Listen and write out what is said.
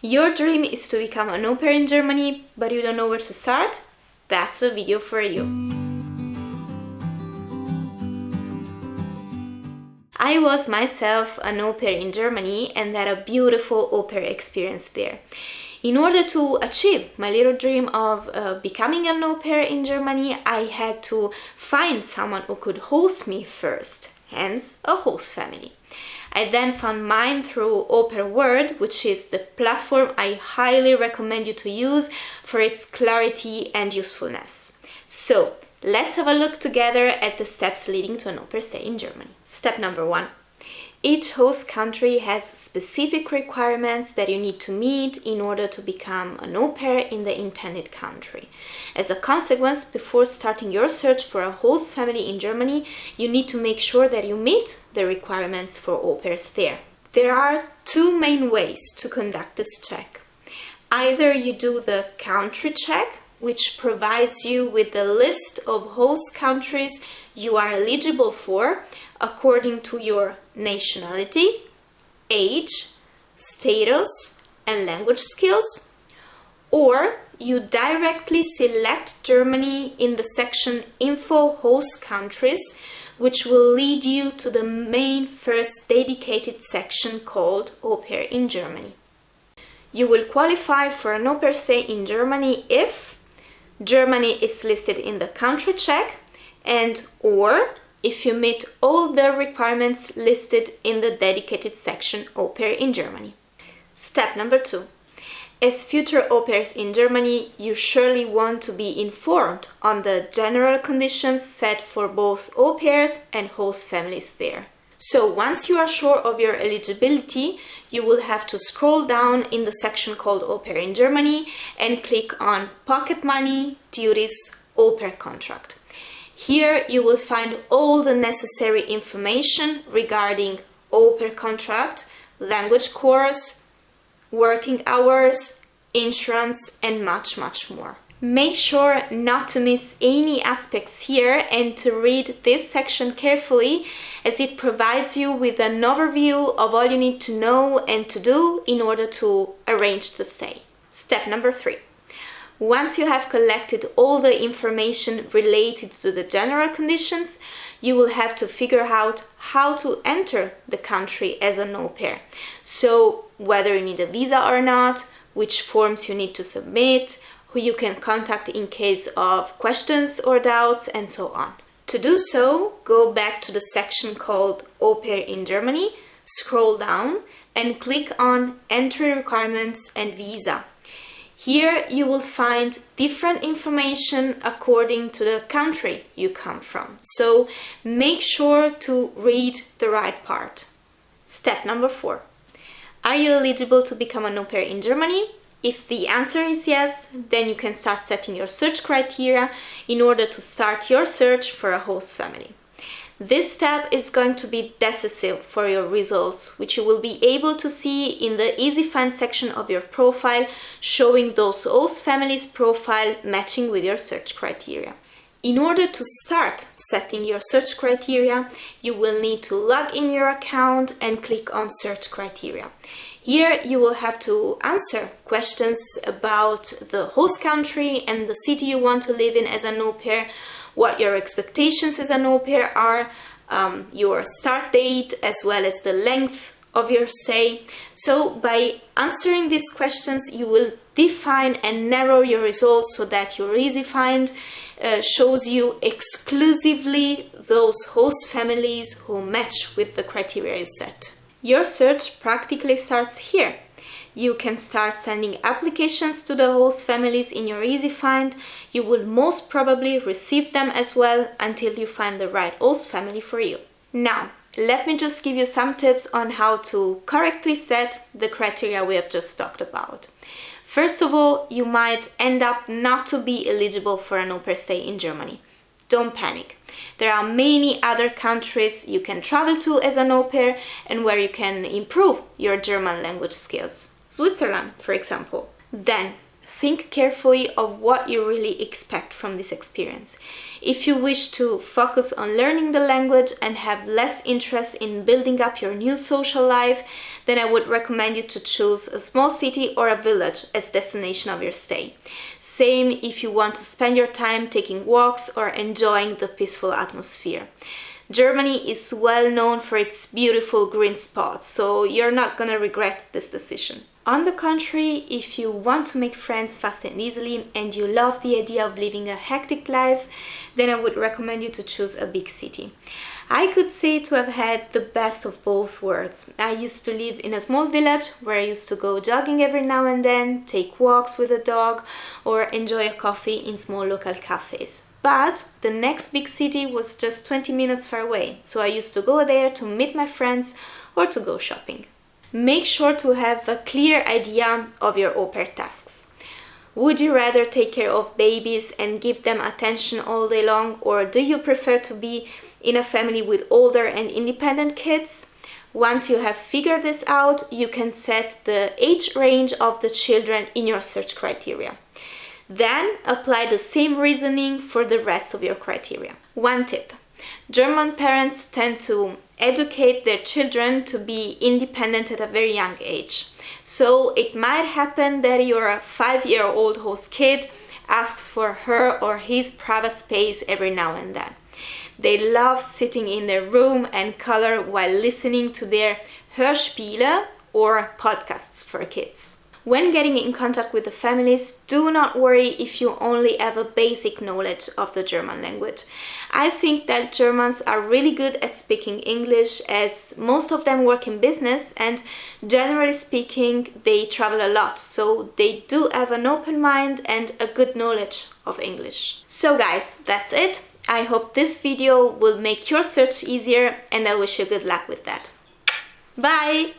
Your dream is to become an au pair in Germany, but you don't know where to start? That's the video for you. I was myself an au pair in Germany and had a beautiful au pair experience there. In order to achieve my little dream of becoming an au pair in Germany, I had to find someone who could host me first, hence a host family. I then found mine through AuPairWorld, which is the platform I highly recommend you to use for its clarity and usefulness. So, let's have a look together at the steps leading to an au pair stay in Germany. Step number 1. Each host country has specific requirements that you need to meet in order to become an au pair in the intended country. As a consequence, before starting your search for a host family in Germany, you need to make sure that you meet the requirements for au pairs there. There are two main ways to conduct this check. Either you do the country check, which provides you with the list of host countries you are eligible for according to your nationality, age, status, and language skills, or you directly select Germany in the section Info Host Countries, which will lead you to the main first dedicated section called Au Pair in Germany. You will qualify for an au pair stay in Germany if Germany is listed in the country check and or if you meet all the requirements listed in the dedicated section Au Pair in Germany. Step number 2. As future au pairs in Germany, you surely want to be informed on the general conditions set for both au pairs and host families there. So once you are sure of your eligibility, you will have to scroll down in the section called Au Pair in Germany and click on Pocket Money, Duties, Au Pair Contract. Here you will find all the necessary information regarding au pair contract, language course, working hours, insurance, and much more. Make sure not to miss any aspects here and to read this section carefully, as it provides you with an overview of all you need to know and to do in order to arrange the stay. Step number 3. Once you have collected all the information related to the general conditions, you will have to figure out how to enter the country as an au pair. So, whether you need a visa or not, which forms you need to submit, who you can contact in case of questions or doubts, and so on. To do so, go back to the section called Au Pair in Germany, scroll down, and click on Entry Requirements and Visa. Here you will find different information according to the country you come from, so make sure to read the right part. Step number 4. Are you eligible to become an au pair in Germany? If the answer is yes, then you can start setting your search criteria in order to start your search for a host family. This step is going to be decisive for your results, which you will be able to see in the Easy Find section of your profile, showing those host families' profile matching with your search criteria. In order to start setting your search criteria, you will need to log in your account and click on Search Criteria. Here you will have to answer questions about the host country and the city you want to live in as an au pair, what your expectations as an au pair are, your start date, as well as the length of your stay. So by answering these questions, you will define and narrow your results so that your Easy Find shows you exclusively those host families who match with the criteria you set. Your search practically starts here. You can start sending applications to the host families in your Easy Find. You will most probably receive them as well until you find the right host family for you. Now, let me just give you some tips on how to correctly set the criteria we have just talked about. First of all, you might end up not to be eligible for an au pair stay in Germany. Don't panic. There are many other countries you can travel to as an au pair and where you can improve your German language skills. Switzerland, for example. Then, think carefully of what you really expect from this experience. If you wish to focus on learning the language and have less interest in building up your new social life, then I would recommend you to choose a small city or a village as destination of your stay. Same if you want to spend your time taking walks or enjoying the peaceful atmosphere. Germany is well known for its beautiful green spots, so you're not gonna regret this decision. On the contrary, if you want to make friends fast and easily and you love the idea of living a hectic life, then I would recommend you to choose a big city. I could say to have had the best of both worlds. I used to live in a small village where I used to go jogging every now and then, take walks with a dog, or enjoy a coffee in small local cafes. But the next big city was just 20 minutes far away, so I used to go there to meet my friends or to go shopping. Make sure to have a clear idea of your au pair tasks. Would you rather take care of babies and give them attention all day long, or do you prefer to be in a family with older and independent kids? Once you have figured this out, you can set the age range of the children in your search criteria. Then apply the same reasoning for the rest of your criteria. One tip: German parents tend to educate their children to be independent at a very young age. So it might happen that your 5-year-old host kid asks for her or his private space every now and then. They love sitting in their room and color while listening to their Hörspiele or podcasts for kids. When getting in contact with the families, do not worry if you only have a basic knowledge of the German language. I think that Germans are really good at speaking English, as most of them work in business and generally speaking they travel a lot, so they do have an open mind and a good knowledge of English. So guys, that's it. I hope this video will make your search easier and I wish you good luck with that. Bye!